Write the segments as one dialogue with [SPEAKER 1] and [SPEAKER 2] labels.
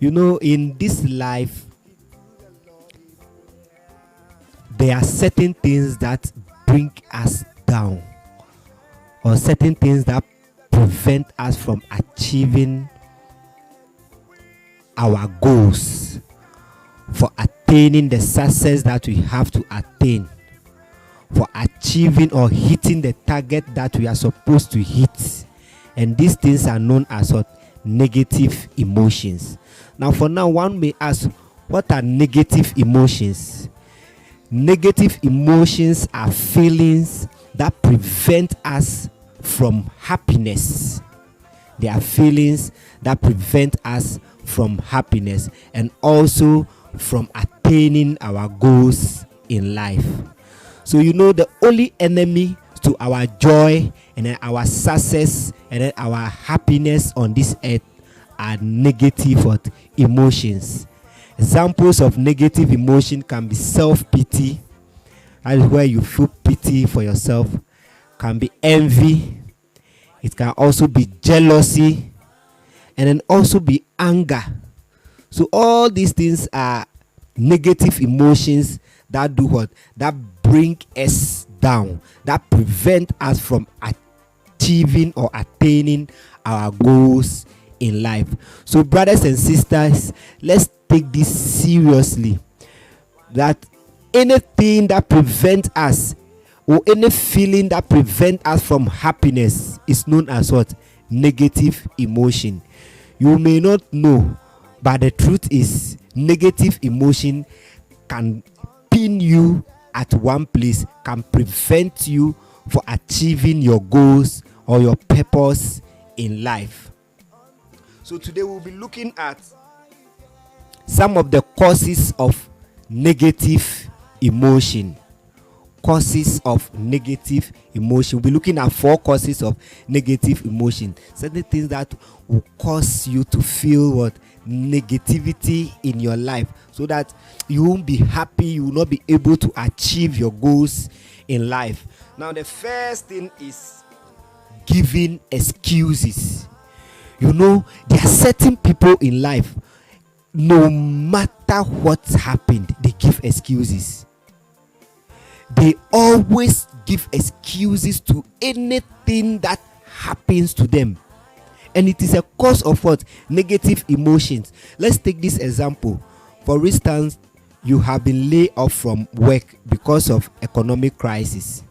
[SPEAKER 1] In this life, there are certain things that bring us down, or certain things that prevent us from achieving our goals, for attaining the success that we have to attain, for achieving or hitting the target that we are supposed to hit. And these things are known as what? Negative emotions. Now, for now, one may ask, what are negative emotions? Negative emotions are feelings that prevent us from happiness. They are feelings that prevent us from happiness and also from attaining our goals in life. So the only enemy to our joy and then our success and then our happiness on this earth are negative emotions. Examples of negative emotion can be self-pity, that is where you feel pity for yourself. Can be envy. It can also be jealousy, and then also be anger. So all these things are negative emotions that do what? That bring us down, that prevent us from achieving or attaining our goals in life. So brothers and sisters, let's take this seriously, that anything that prevents us, or any feeling that prevents us from happiness, is known as what? Negative emotion. You may not know, but the truth is, negative emotion can pin you at one place, can prevent you from achieving your goals or your purpose in life. So today we'll be looking at some of the causes of negative emotion. Causes of negative emotion. We'll be looking at 4 causes of negative emotion. Certain things that will cause you to feel what? Negativity in your life, so that you won't be happy, you will not be able to achieve your goals in life. Now, the first thing is giving excuses. There are certain people in life, no matter what's happened, they give excuses. They always give excuses to anything that happens to them. And it is a cause of what? Negative emotions. Let's take this example. For instance, you have been laid off from work because of economic crisis.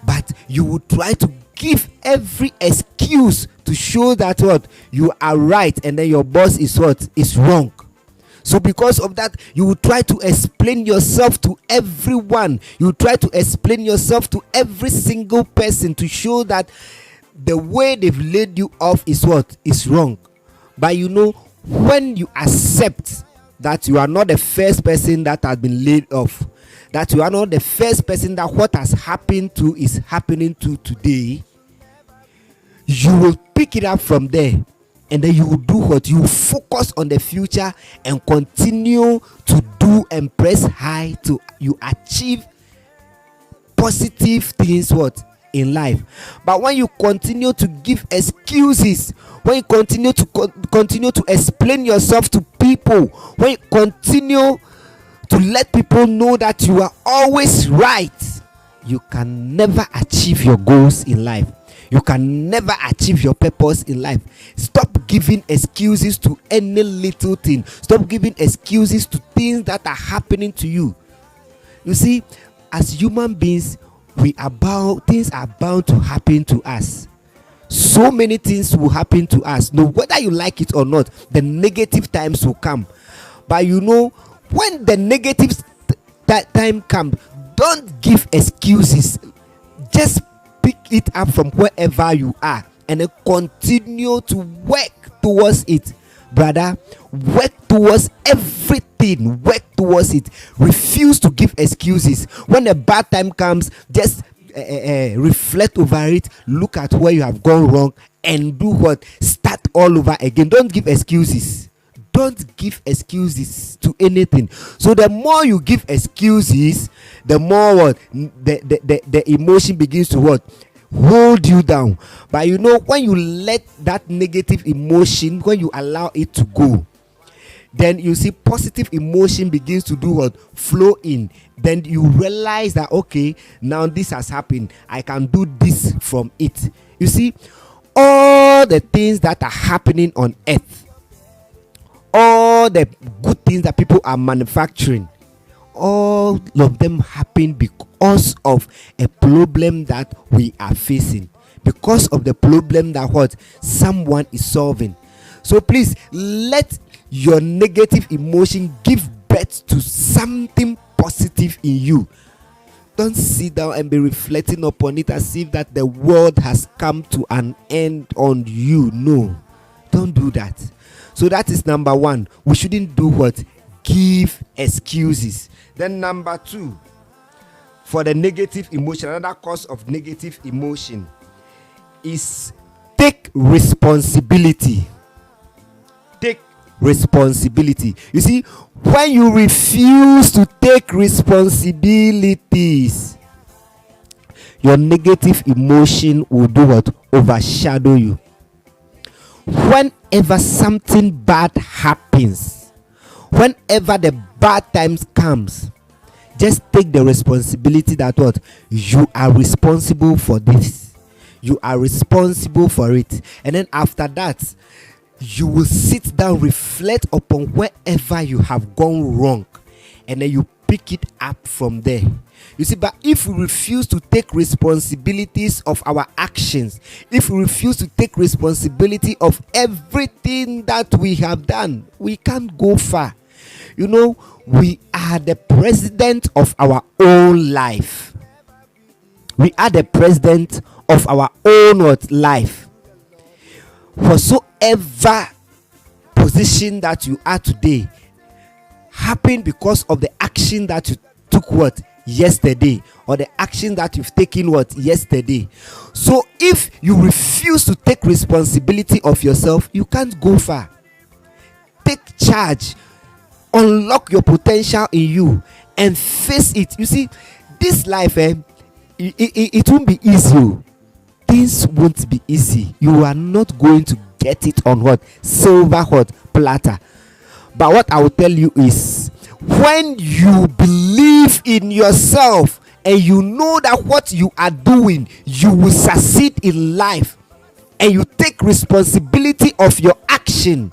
[SPEAKER 1] But you will try to give every excuse to show that what? You are right, and then your boss is what? Is wrong. So because of that, you will try to explain yourself to everyone. You try to explain yourself to every single person to show that the way they've laid you off is what? Is wrong. But when you accept that you are not the first person that has been laid off, that you are not the first person that what has happened to is happening to today, you will pick it up from there. And then you will do what? You will focus on the future and continue to do and press high to you achieve positive things what? In life. But when you continue to give excuses, when you continue to explain yourself to people, when you continue to let people know that you are always right, you can never achieve your goals in life. You can never achieve your purpose in life. Stop giving excuses to any little thing. Stop giving excuses to things that are happening to you. You see, as human beings, things are bound to happen to us. So many things will happen to us. No, whether you like it or not, the negative times will come. But when the negative time comes, don't give excuses. Just pick it up from wherever you are and then continue to work towards it. Brother, work towards everything. Work towards it. Refuse to give excuses. When a bad time comes, just reflect over it. Look at where you have gone wrong and do what? Start all over again. Don't give excuses. Don't give excuses to anything. So the more you give excuses, the more what? The emotion begins to what? Hold you down. But when you let that negative emotion, when you allow it to go, then you see positive emotion begins to do what? Flow in. Then you realize that, okay, now this has happened, I can do this from it. You see, all the things that are happening on earth, all the good things that people are manufacturing, all of them happen because of a problem that we are facing, because of the problem that what someone is solving. So please let your negative emotion give birth to something positive in you. Don't sit down and be reflecting upon it as if that the world has come to an end on you. No, don't do that. So that is number one. We shouldn't do what? Give excuses. Then number two, for the negative emotion, another cause of negative emotion is take responsibility. Take responsibility. You see, when you refuse to take responsibilities, your negative emotion will do what? Overshadow you. Whenever something bad happens, whenever the bad times comes, just take the responsibility that what? You are responsible for this. You are responsible for it. And then after that, you will sit down, reflect upon wherever you have gone wrong, and then you pick it up from there. You see, but if we refuse to take responsibilities of our actions, if we refuse to take responsibility of everything that we have done, we can't go far. You know, we are the president of our own life. We are the president of our own what? Life. Whatsoever position that you are today happened because of the action that you took what? Yesterday, or the action that you've taken what? Yesterday. So if you refuse to take responsibility of yourself, you can't go far. Take charge, unlock your potential in you, and face it. You see, this life, it won't be easy. Things won't be easy. You are not going to get it on what? Silver hot platter. But what I will tell you is, when you believe in yourself and you know that what you are doing, you will succeed in life, and you take responsibility of your action,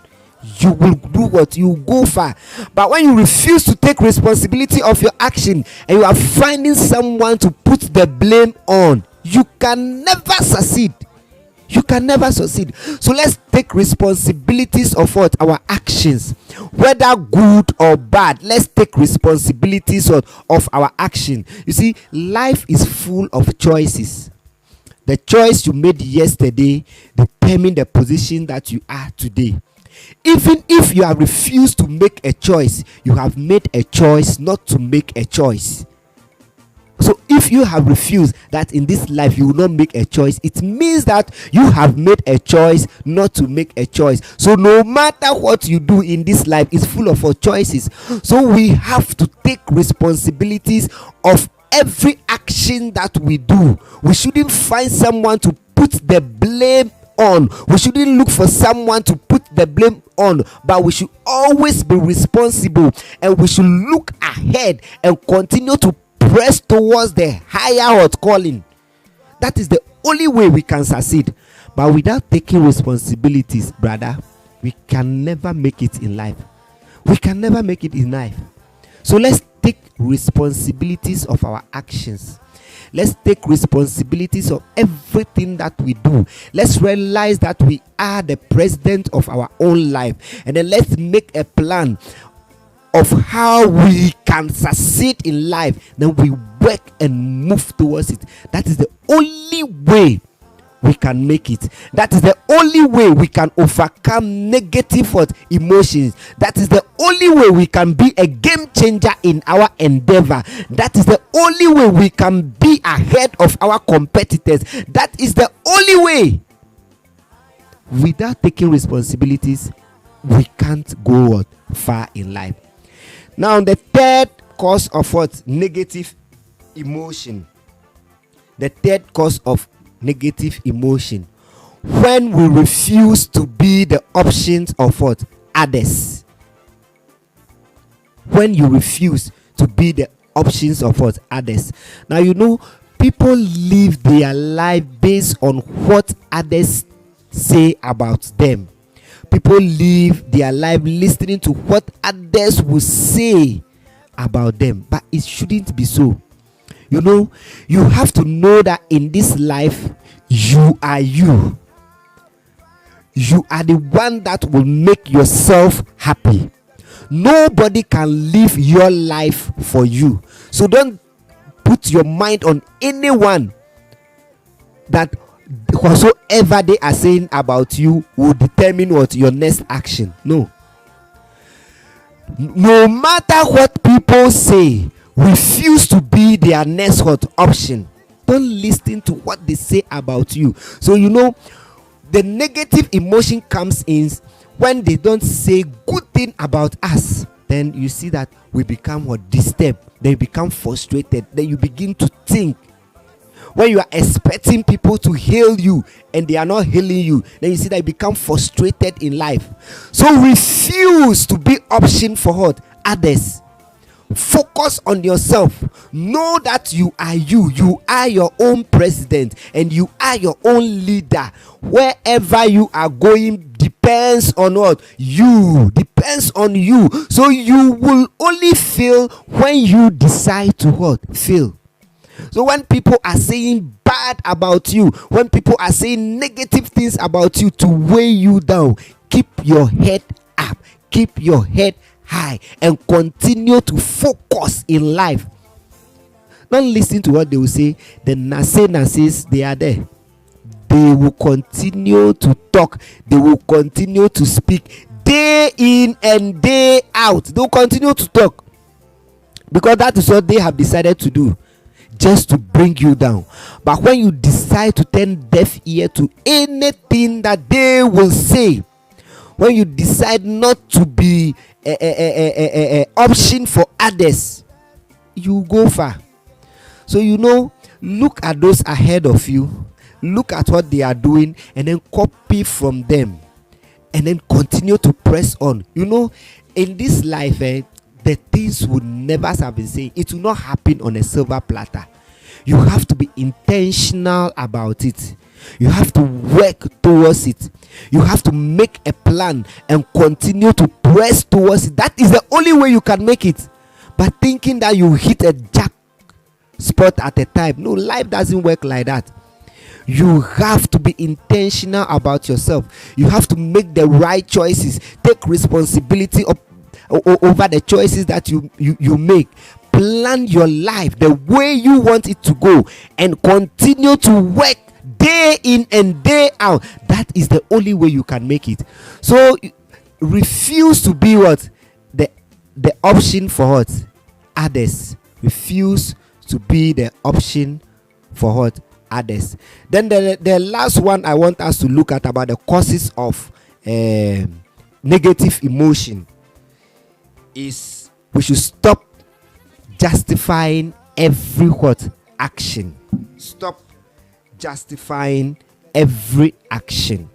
[SPEAKER 1] you will do what? You will go far. But when you refuse to take responsibility of your action and you are finding someone to put the blame on, you can never succeed. You can never succeed. So let's take responsibilities of what? Our actions, whether good or bad. Let's take responsibilities of our action. You see, life is full of choices. The choice you made yesterday determines the position that you are today. Even if you have refused to make a choice, you have made a choice not to make a choice. So if you have refused that in this life you will not make a choice, it means that you have made a choice not to make a choice. So no matter what you do in this life, it's full of choices. So we have to take responsibilities of every action that we do. We shouldn't find someone to put the blame on. We shouldn't look for someone to put the blame on, but we should always be responsible, and we should look ahead and continue to press towards the higher calling. That is the only way we can succeed. But without taking responsibilities, brother, we can never make it in life. We can never make it in life. So let's take responsibilities of our actions. Let's take responsibilities of everything that we do. Let's realize that we are the president of our own life, and then let's make a plan of how we can succeed in life. Then we work and move towards it. That is the only way we can make it. That is the only way we can overcome negative emotions. That is the only way we can be a game changer in our endeavor. That is the only way we can be ahead of our competitors. That is the only way. Without taking responsibilities, we can't go far in life. Now, the third cause of negative emotion. The third cause of negative emotion, when we refuse to be the options of others. when you refuse to be the options of what others. Now people live their life based on what others say about them. People live their life listening to what others will say about them, but it shouldn't be so. You have to know that in this life, you are you. You are the one that will make yourself happy. Nobody can live your life for you. So don't put your mind on anyone that whatsoever they are saying about you will determine what your next action. No matter what people say, refuse to be their next option. Don't listen to what they say about you. So the negative emotion comes in when they don't say good thing about us. Then you see that we become disturbed. Then you become frustrated. Then you begin to think. When you are expecting people to heal you and they are not healing you, then you see that you become frustrated in life. So refuse to be option for others. Focus on yourself. Know that you are you. You are your own president and you are your own leader. Wherever you are going depends on what? You. Depends on you. So you will only fail when you decide to fail. So when people are saying bad about you, when people are saying negative things about you to weigh you down, keep your head up, keep your head high, and continue to focus in life. Don't listen to what they will say. The naysayers, they are there. They will continue to talk. They will continue to speak day in and day out. They will continue to talk because that is what they have decided to do, just to bring you down. But when you decide to turn deaf ear to anything that they will say, when you decide not to be a option for others, you go far. So look at those ahead of you, look at what they are doing, and then copy from them, and then continue to press on. In this life, the things would never have been saying. It will not happen on a silver platter. You have to be intentional about it. You have to work towards it. You have to make a plan and continue to press towards it. That is the only way you can make it. But thinking that you hit a jack spot at a time, no, life doesn't work like that. You have to be intentional about yourself. You have to make the right choices. Take responsibility over the choices that you make. Plan your life the way you want it to go and continue to work day in and day out. That is the only way you can make it. So refuse to be the option for others. Refuse to be the option for others. Then the last one I want us to look at about the causes of negative emotion is we should stop justifying every action. Stop justifying every action.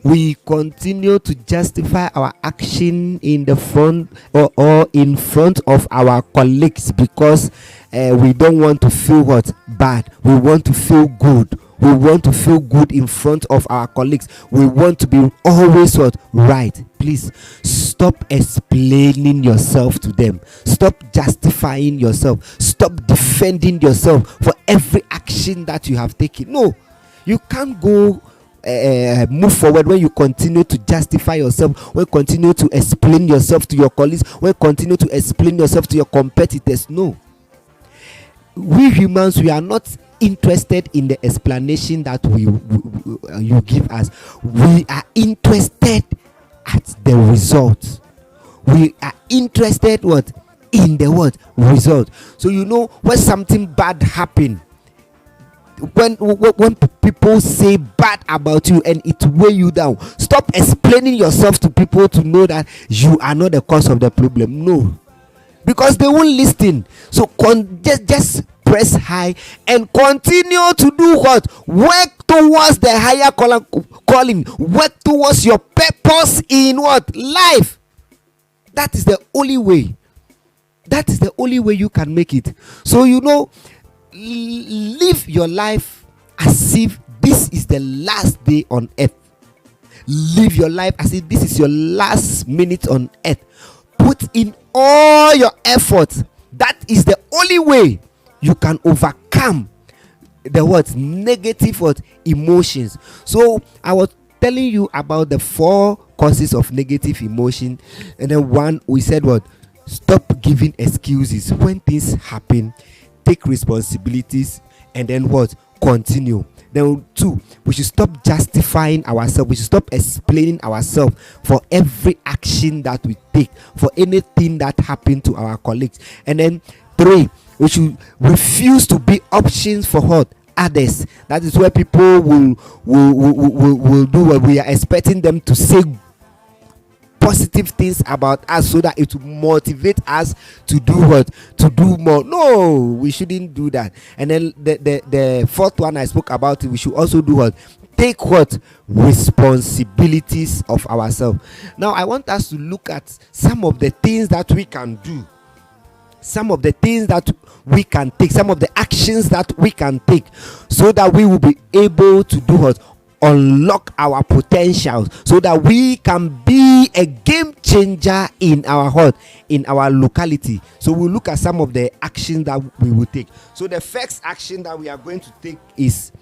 [SPEAKER 1] We continue to justify our action in the front or in front of our colleagues because we don't want to feel bad. We want to feel good. We want to feel good in front of our colleagues. We want to be always right. Please stop explaining yourself to them. Stop justifying yourself. Stop defending yourself for every action that you have taken. No, you can't go move forward when you continue to justify yourself, when you continue to explain yourself to your colleagues, when you continue to explain yourself to your competitors. No, we humans, we are not interested in the explanation that you give us. We are interested at the result. We are interested in the result. So when something bad happen, when people say bad about you and it weigh you down, stop explaining yourself to people to know that you are not the cause of the problem. No, because they won't listen. So just press high and continue to do work towards the higher calling. Work towards your purpose in life. That is the only way. That is the only way you can make it. So live your life as if this is the last day on earth. Live your life as if this is your last minute on earth. Put in all your effort. That is the only way you can overcome the negative emotions. So I was telling you about the 4 causes of negative emotion, and then 1, we said stop giving excuses when things happen. Take responsibilities, and then continue. Then 2, we should stop justifying ourselves. We should stop explaining ourselves for every action that we take, for anything that happened to our colleagues. And then 3, we should refuse to be options for others. That is where people will do what we are expecting them to say positive things about us, so that it will motivate us to do more. No, we shouldn't do that. And then the 4th one I spoke about, we should also do take responsibilities of ourselves. Now I want us to look at some of the things that we can do, some of the things that we can take, some of the actions that we can take, so that we will be able to do unlock our potentials, so that we can be a game changer in our locality. So we'll look at some of the actions that we will take. So the first action that we are going to take is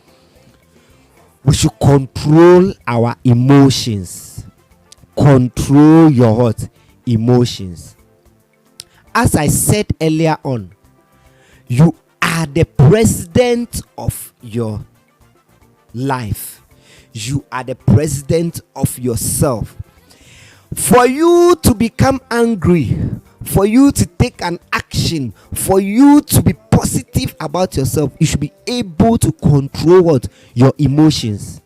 [SPEAKER 1] we should control our emotions. Control your emotions. As I said earlier on, you are the president of your life. You are the president of yourself. For you to become angry, for you to take an action, for you to be positive about yourself, you should be able to control your emotions.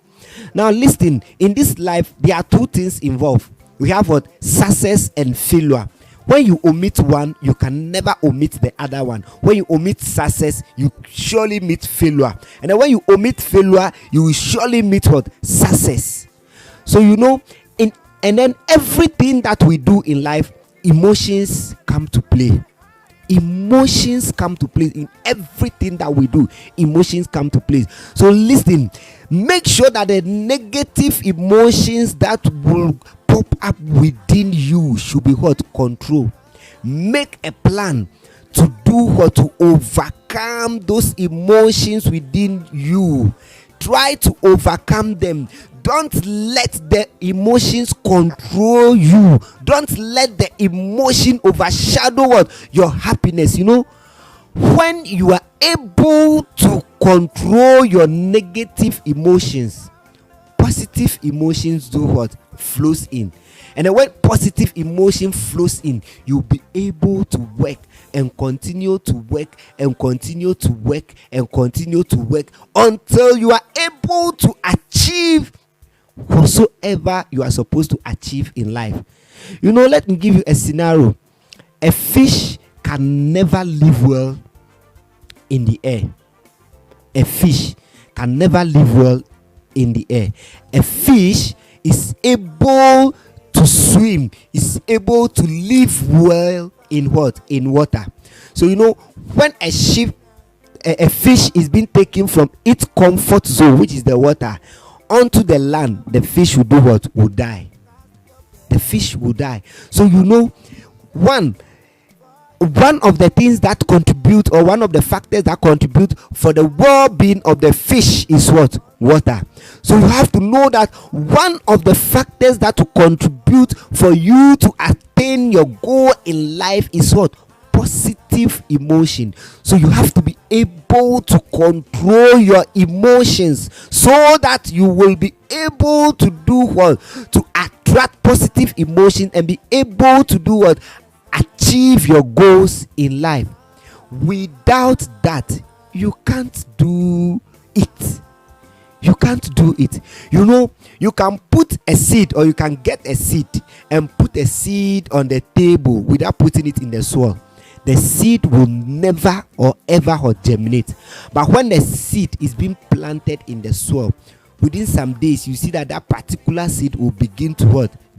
[SPEAKER 1] Now listen, in this life there are 2 things involved. We have success and failure. When you omit one, you can never omit the other one. When you omit success, you surely meet failure. And then when you omit failure, you will surely meet success. So and then everything that we do in life, emotions come to play. Emotions come to play in everything that we do. Emotions come to play. So listen, make sure that the negative emotions that will pop up within you should be control. Make a plan to do to overcome those emotions within you. Try to overcome them. Don't let the emotions control you. Don't let the emotion overshadow your happiness. When you are able to control your negative emotions, positive emotions do flows in. And then when positive emotion flows in, you'll be able to work and continue to work and continue to work and continue to work until you are able to achieve whatsoever you are supposed to achieve in life. Let me give you a scenario. A fish can never live well in the air. A fish can never live well in the air. A fish is able to swim, is able to live well in water. So when a fish is being taken from its comfort zone, which is the water, onto the land, the fish will do will die. The fish will die. So one of the things that contribute, or one of the factors that contribute for the well-being of the fish is water. So you have to know that one of the factors that will contribute for you to attain your goal in life is positive emotion. So you have to be able to control your emotions, so that you will be able to do to attract positive emotion and be able to do achieve your goals in life. Without that, you can't do it. You can't do it. You can put a seed, or you can get a seed and put a seed on the table without putting it in the soil. The seed will never or ever germinate. But when the seed is being planted in the soil, within some days you see that particular seed will begin to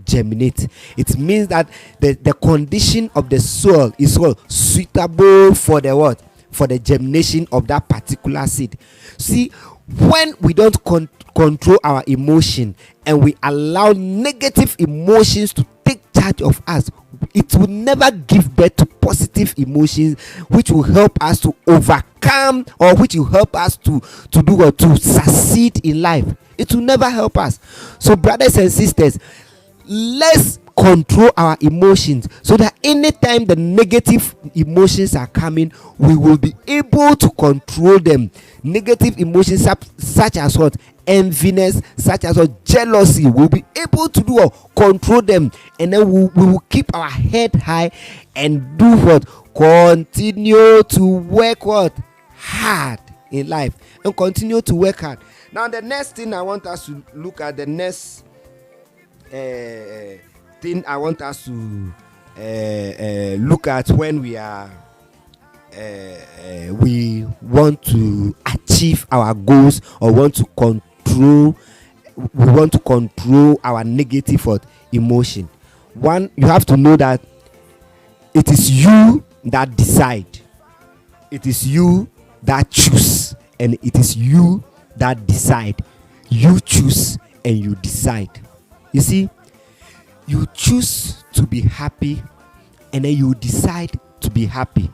[SPEAKER 1] germinate. It means that the condition of the soil is suitable for the what? For the germination of that particular seed. See, when we don't control our emotion and we allow negative emotions to take charge of us, it will never give birth to positive emotions which will help us to overcome, or which will help us to do what? To succeed in life. It will never help us. So brothers and sisters, let's control our emotions, so that anytime the negative emotions are coming, we will be able to control them. Negative emotions such as what? Enviness, such as what? Jealousy. We'll be able to do what? Control them, and then we will keep our head high and do what? Continue to work what? Hard in life, and continue to work hard. Now the next thing I want us to look at, the next thing I want us to look at when we are we want to achieve our goals, or we want to control our negative emotion. One, you have to know that it is you that decide, it is you that choose, and it is you that decide. You choose and you decide. You see, you choose to be happy, and then you decide to be happy.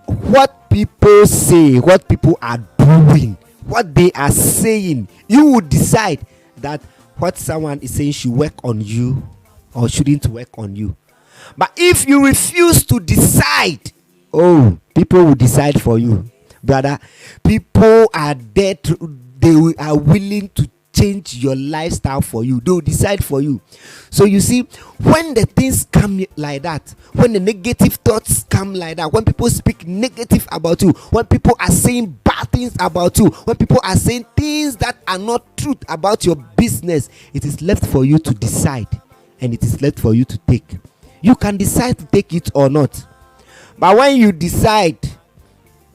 [SPEAKER 1] What people say, what people are doing, what they are saying, you will decide that what someone is saying should work on you or shouldn't work on you. But if you refuse to decide, people will decide for you, brother. People are there they are willing to change your lifestyle for you. They'll decide for you. So you see, when the things come like that, when the negative thoughts come like that, when people speak negative about you, when people are saying bad things about you, when people are saying things that are not truth about your business, it is left for you to decide, and it is left for you to take. You can decide to take it or not. But when you decide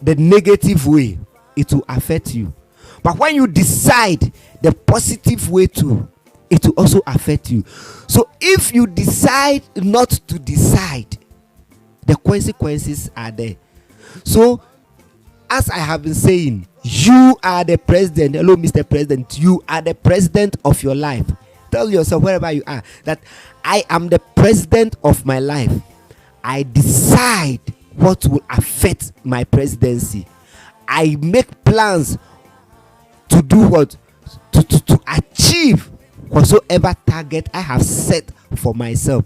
[SPEAKER 1] the negative way, it will affect you. But when you decide the positive way too, it will also affect you. So if you decide not to decide, the consequences are there. So as I have been saying, you are the president. Hello, Mr. President. You are the president of your life. Tell yourself wherever you are that I am the president of my life. I decide what will affect my presidency. I make plans to do what? To achieve whatsoever target I have set for myself.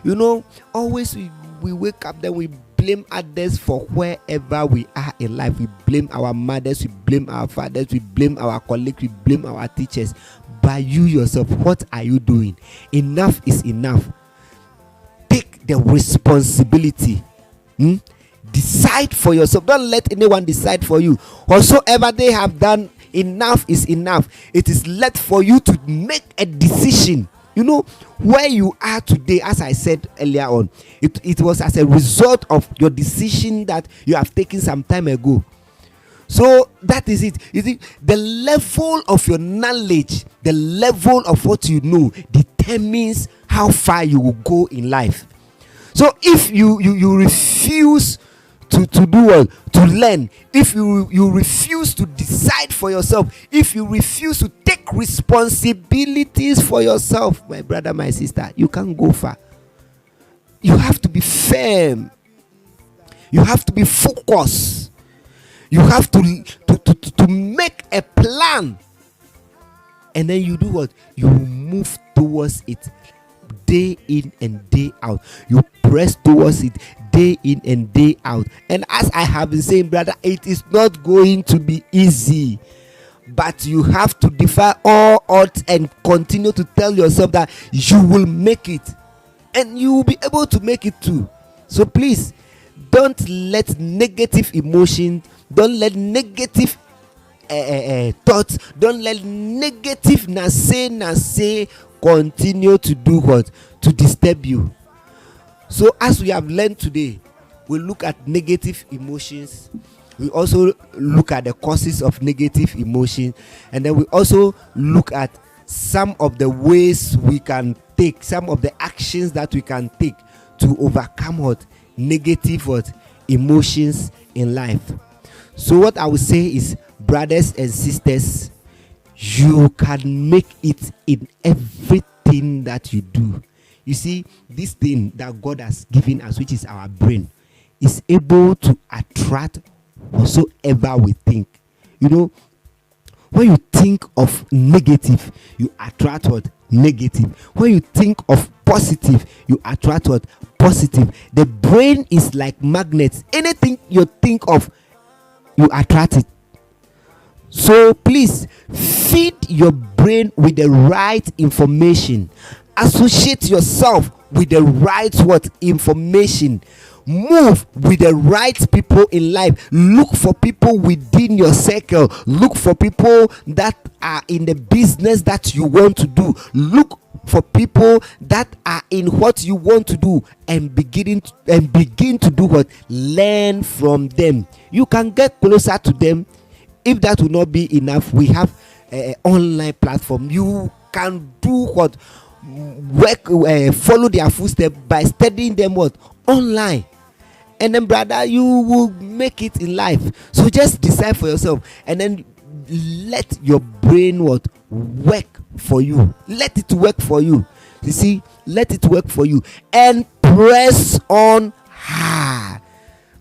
[SPEAKER 1] You know, always we wake up, then we blame others for wherever we are in life. We blame our mothers, we blame our fathers, we blame our colleagues, we blame our teachers. But you yourself, what are you doing? Enough is enough. Take the responsibility. Decide for yourself. Don't let anyone decide for you. Whatsoever they have done, enough is enough. It is left for you to make a decision. You know, where you are today, as I said earlier on, it was as a result of your decision that you have taken some time ago. So that is it. You see, the level of your knowledge, the level of what you know determines how far you will go in life. So if you refuse to do well, to learn, if you refuse to decide for yourself, if you refuse to take responsibilities for yourself, my brother, my sister, you can't go far. You have to be firm. You have to be focused. You have to make a plan, and then you do what? You move towards it day in and day out. You press towards it day in and day out. And as I have been saying, brother, it is not going to be easy, but you have to defy all odds and continue to tell yourself that you will make it, and you will be able to make it too. So please, don't let negative emotions, don't let negative thoughts, don't let negative nase continue to do what? To disturb you. So as we have learned today, we look at negative emotions. We also look at the causes of negative emotion, and then we also look at some of the ways we can take, some of the actions that we can take to overcome what negative what emotions in life. So what I would say is, brothers and sisters, you can make it in everything that you do. You see, this thing that God has given us, which is our brain, is able to attract whatsoever we think. You know, when you think of negative, you attract what? Negative. When you think of positive, you attract what? Positive. The brain is like magnets. Anything you think of, you attract it. So please feed your brain with the right information. Associate yourself with the right what? Information. Move with the right people in life. Look for people within your circle. Look for people that are in the business that you want to do. Look for people that are in what you want to do, and begin to do what? Learn from them. You can get closer to them. If that will not be enough, we have an online platform. You can do what? Follow their footsteps by studying them what? Online. And then, brother, you will make it in life. So just decide for yourself, and then let your brain what? Work for you. Let it work for you. You see, let it work for you, and press on hard.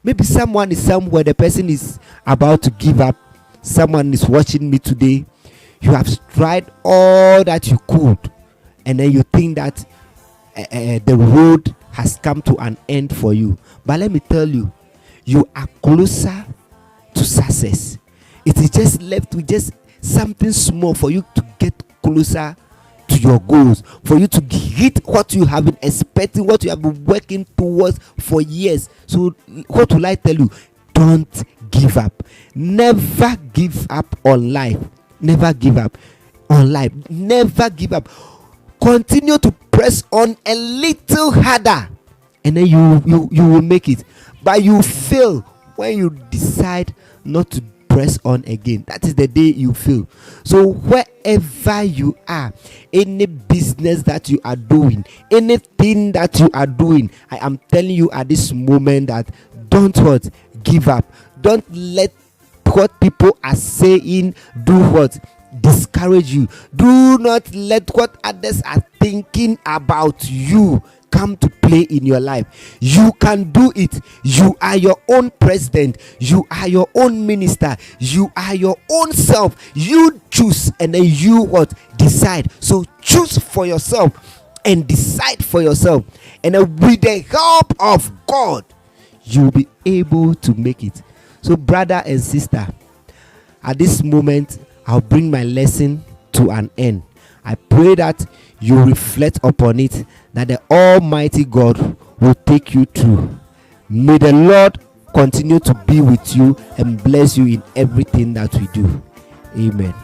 [SPEAKER 1] Maybe someone is somewhere, the person is about to give up. Someone is watching me today. You have tried all that you could, and then you think that the road has come to an end for you. But let me tell you, you are closer to success. It is just left with just something small for you to get closer to your goals, for you to hit what you have been expecting, what you have been working towards for years. So what will I tell you? Don't give up. Never give up on life. Never give up on life. Never give up. Continue to press on a little harder, and then you will make it. But you fail when you decide not to press on again. That is the day you fail. So wherever you are, any business that you are doing, anything that you are doing, I am telling you at this moment that don't what? Give up. Don't let what people are saying do what? Discourage you. Do not let what others are thinking about you come to play in your life. You can do it. You are your own president. You are your own minister. You are your own self. You choose, and then you what? Decide. So choose for yourself and decide for yourself, and then with the help of God, you'll be able to make it. So brother and sister, at this moment, I'll bring my lesson to an end. I pray that you reflect upon it, that the Almighty God will take you through. May the Lord continue to be with you and bless you in everything that we do. Amen.